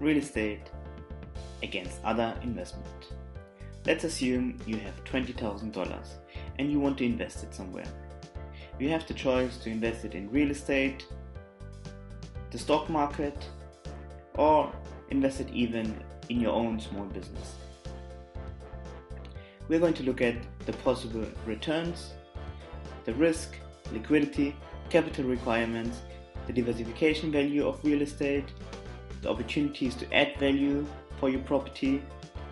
real estate against other investment. Let's assume you have $20,000 and you want to invest it somewhere. You have the choice to invest it in real estate, the stock market, or invest it even in your own small business. We're going to look at the possible returns, the risk, liquidity, capital requirements, the diversification value of real estate, the opportunities to add value for your property,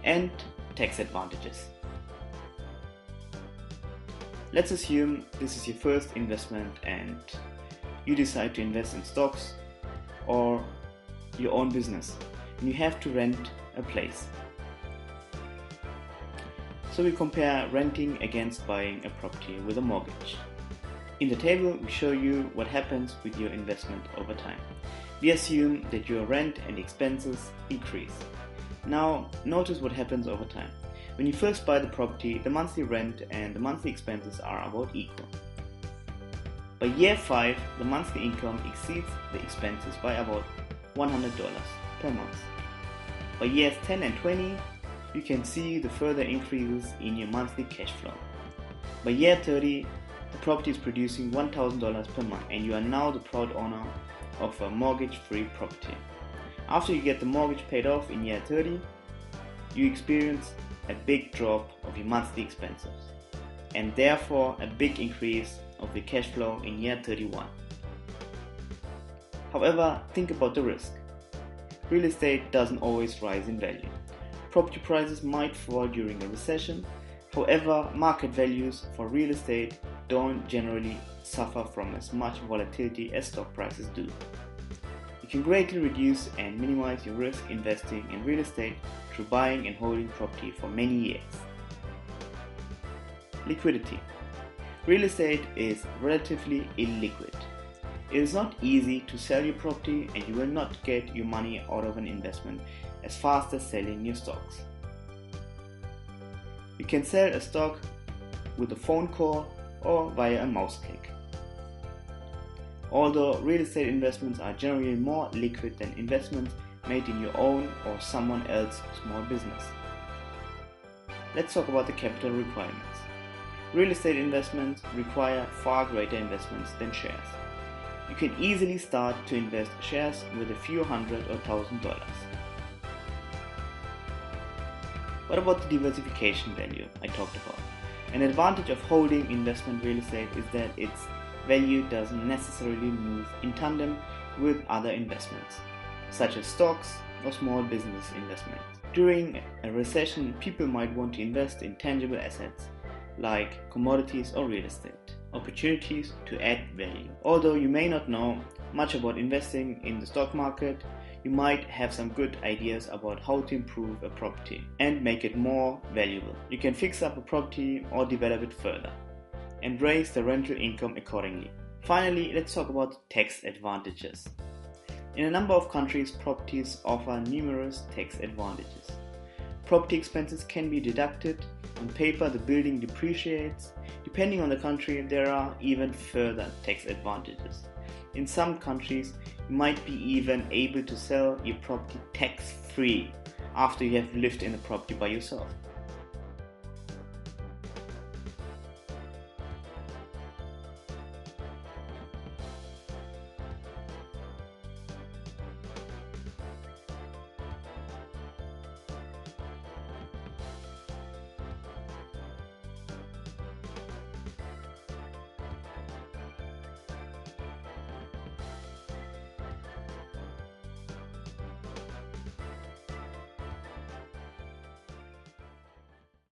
and tax advantages. Let's assume this is your first investment and you decide to invest in stocks or your own business, and you have to rent a place. So we compare renting against buying a property with a mortgage. In the table, we show you what happens with your investment over time. We assume that your rent and expenses increase. Now, notice what happens over time. When you first buy the property, the monthly rent and the monthly expenses are about equal. By year 5, the monthly income exceeds the expenses by about $100 per month. By years 10 and 20, you can see the further increases in your monthly cash flow. By year 30, the property is producing $1,000 per month and you are now the proud owner of a mortgage-free property. After you get the mortgage paid off in year 30, you experience a big drop of your monthly expenses and therefore a big increase of the cash flow in year 31. However, think about the risk. Real estate doesn't always rise in value. Property prices might fall during a recession. However, market values for real estate don't generally suffer from as much volatility as stock prices do. You can greatly reduce and minimize your risk investing in real estate through buying and holding property for many years. Liquidity. Real estate is relatively illiquid. It is not easy to sell your property and you will not get your money out of an investment as fast as selling your stocks. You can sell a stock with a phone call or via a mouse click. Although real estate investments are generally more liquid than investments made in your own or someone else's small business. Let's talk about the capital requirements. Real estate investments require far greater investments than shares. You can easily start to invest shares with a few hundred or $1,000. What about the diversification value I talked about? An advantage of holding investment real estate is that its value doesn't necessarily move in tandem with other investments, such as stocks or small business investments. During a recession, people might want to invest in tangible assets like commodities or real estate, opportunities to add value. Although you may not know much about investing in the stock market, you might have some good ideas about how to improve a property and make it more valuable. You can fix up a property or develop it further and raise the rental income accordingly. Finally, let's talk about tax advantages. In a number of countries, properties offer numerous tax advantages. Property expenses can be deducted. On paper, the building depreciates. Depending on the country, there are even further tax advantages. In some countries, you might be even able to sell your property tax-free after you have lived in the property by yourself.